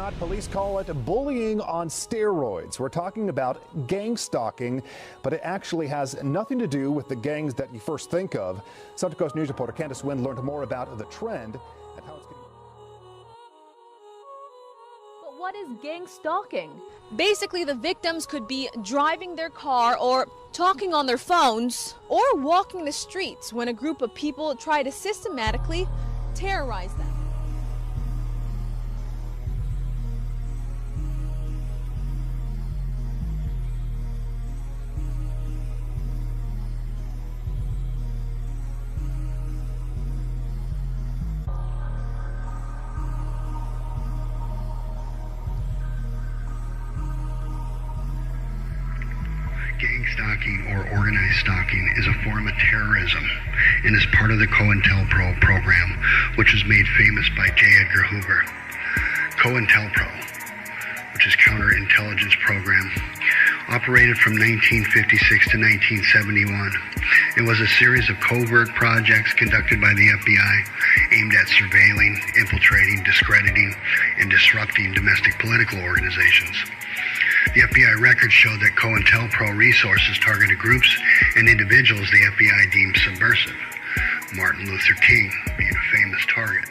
not, police call it bullying on steroids. We're talking about gang stalking, but it actually has nothing to do with the gangs that you first think of. Central Coast News reporter Candace Wynn learned more about the trend and how it's getting. But what is gang stalking? Basically, the victims could be driving their car or talking on their phones or walking the streets when a group of people try to systematically terrorize them. Gang stalking or organized stalking is a form of terrorism and is part of the COINTELPRO program, which was made famous by J. Edgar Hoover. COINTELPRO, which is Counterintelligence Program, operated from 1956 to 1971. It was a series of covert projects conducted by the FBI aimed at surveilling, infiltrating, discrediting, and disrupting domestic political organizations. The FBI records showed that COINTELPRO resources targeted groups and individuals the FBI deemed subversive, Martin Luther King being a famous target.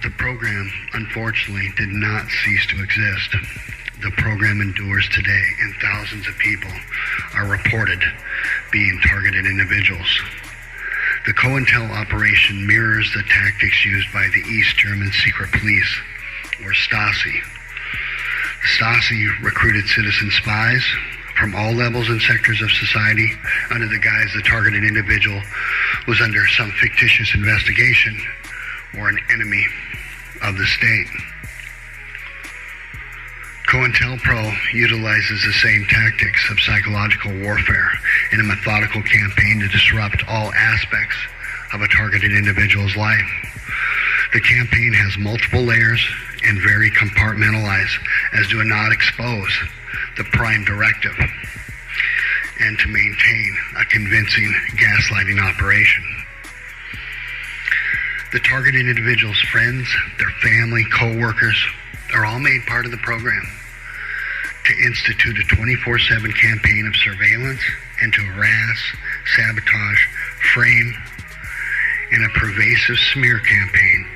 The program, unfortunately, did not cease to exist. The program endures today, and thousands of people are reported being targeted individuals. The COINTEL operation mirrors the tactics used by the East German Secret Police, or Stasi. Stasi recruited citizen spies from all levels and sectors of society under the guise the targeted individual was under some fictitious investigation or an enemy of the state. COINTELPRO utilizes the same tactics of psychological warfare in a methodical campaign to disrupt all aspects of a targeted individual's life. The campaign has multiple layers and very compartmentalized as to not expose the prime directive and to maintain a convincing gaslighting operation. The targeted individual's friends, their family, co-workers are all made part of the program to institute a 24/7 campaign of surveillance and to harass, sabotage, frame, and a pervasive smear campaign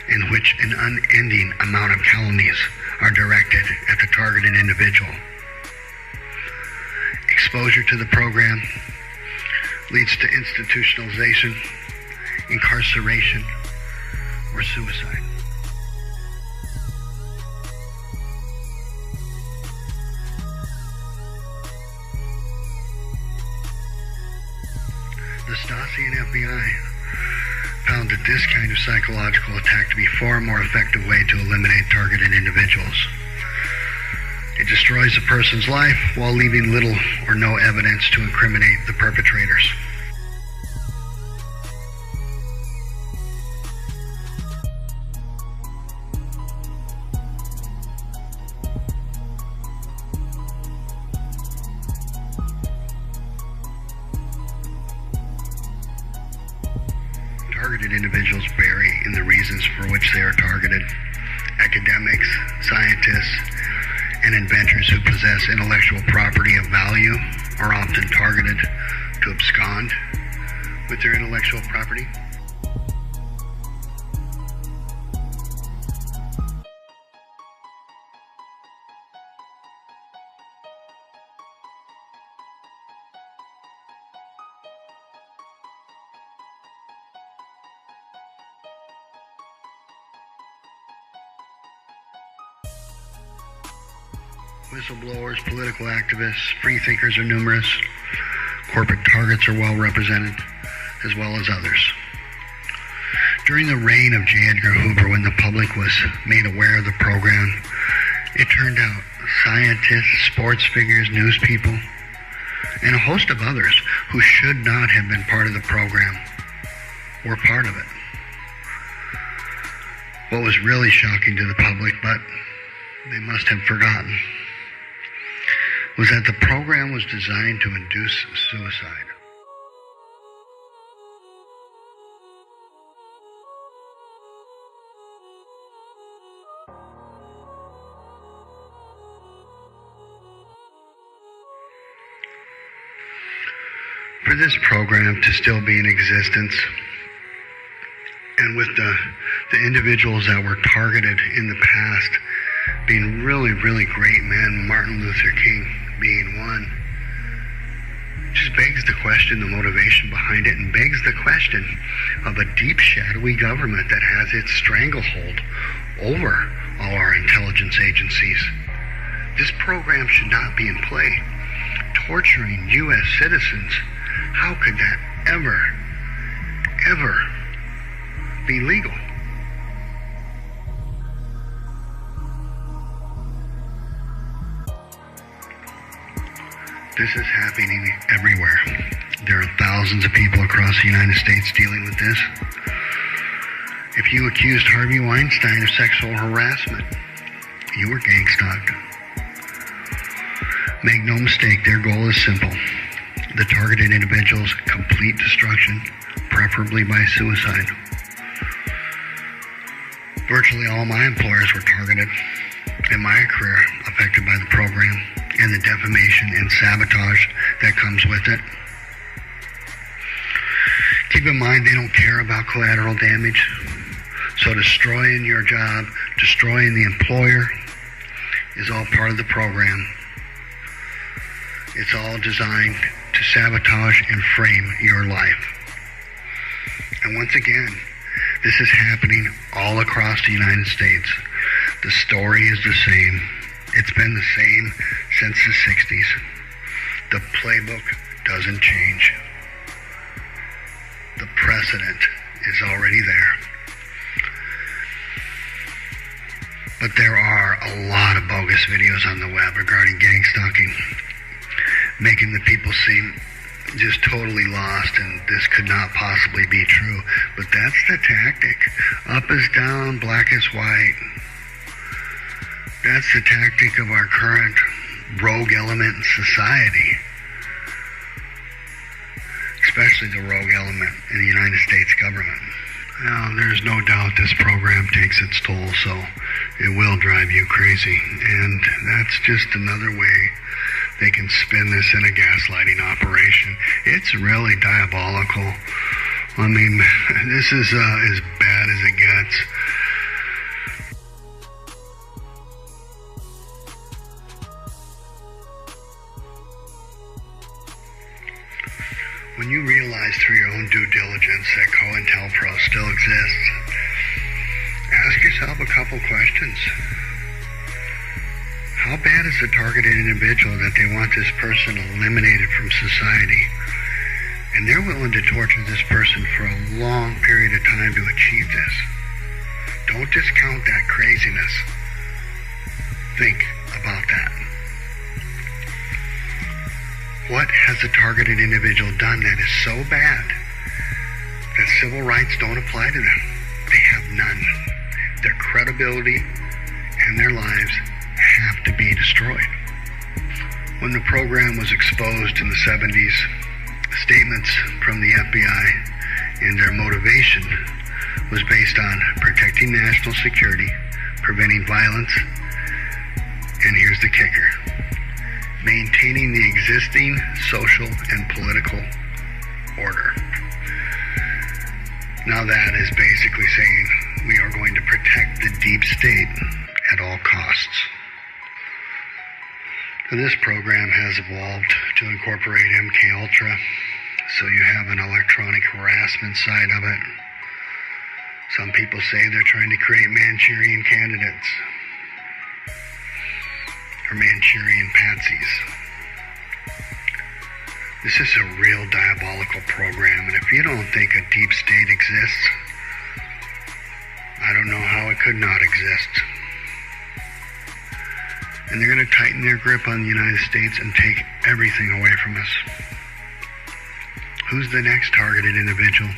in which an unending amount of calumnies are directed at the targeted individual. Exposure to the program leads to institutionalization, incarceration, or suicide. The Stasi and FBI found that this kind of psychological attack to be a far more effective way to eliminate targeted individuals. It destroys a person's life while leaving little or no evidence to incriminate the perpetrators. Targeted individuals vary in the reasons for which they are targeted. Academics, scientists, and inventors who possess intellectual property of value are often targeted to abscond with their intellectual property. Whistleblowers, political activists, free thinkers are numerous. Corporate targets are well represented, as well as others. During the reign of J. Edgar Hoover, when the public was made aware of the program, it turned out scientists, sports figures, news people, and a host of others who should not have been part of the program were part of it. What was really shocking to the public, but they must have forgotten, was that the program was designed to induce suicide. For this program to still be in existence, and with the individuals that were targeted in the past being really, really great men, Martin Luther King being one, just begs the question, the motivation behind it, and begs the question of a deep, shadowy government that has its stranglehold over all our intelligence agencies. This program should not be in play. Torturing U.S. citizens, how could that ever be legal? This is happening everywhere. There are thousands of people across the United States dealing with this. If you accused Harvey Weinstein of sexual harassment, you were gang stalked. Make no mistake, their goal is simple. The targeted individuals, complete destruction, preferably by suicide. Virtually all my employers were targeted in my career, affected by the program and the defamation and sabotage that comes with it. Keep in mind, they don't care about collateral damage. So destroying your job, destroying the employer is all part of the program. It's all designed to sabotage and frame your life. And once again, this is happening all across the United States. The story is the same. It's been the same since the 60s. The playbook doesn't change. The precedent is already there. But there are a lot of bogus videos on the web regarding gang stalking, making the people seem just totally lost and this could not possibly be true. But that's the tactic. Up is down, black is white. That's the tactic of our current rogue element in society, especially the rogue element in the United States government. Now, there's no doubt this program takes its toll, so it will drive you crazy. And that's just another way they can spin this in a gaslighting operation. It's really diabolical. I mean, this is as bad as it gets. When you realize through your own due diligence that COINTELPRO still exists, ask yourself a couple questions. How bad is the targeted individual that they want this person eliminated from society? And they're willing to torture this person for a long period of time to achieve this. Don't discount that craziness. Think about that. What has the targeted individual done that is so bad that civil rights don't apply to them? They have none. Their credibility and their lives have to be destroyed. When the program was exposed in the 70s, statements from the FBI and their motivation was based on protecting national security, preventing violence, and here's the kicker: maintaining the existing social and political order. Now that is basically saying we are going to protect the deep state at all costs. And this program has evolved to incorporate MKUltra, so you have an electronic harassment side of it. Some people say they're trying to create Manchurian candidates, or Manchurian patsies. This is a real diabolical program, and if you don't think a deep state exists, I don't know how it could not exist. And they're going to tighten their grip on the United States and take everything away from us. Who's the next targeted individual?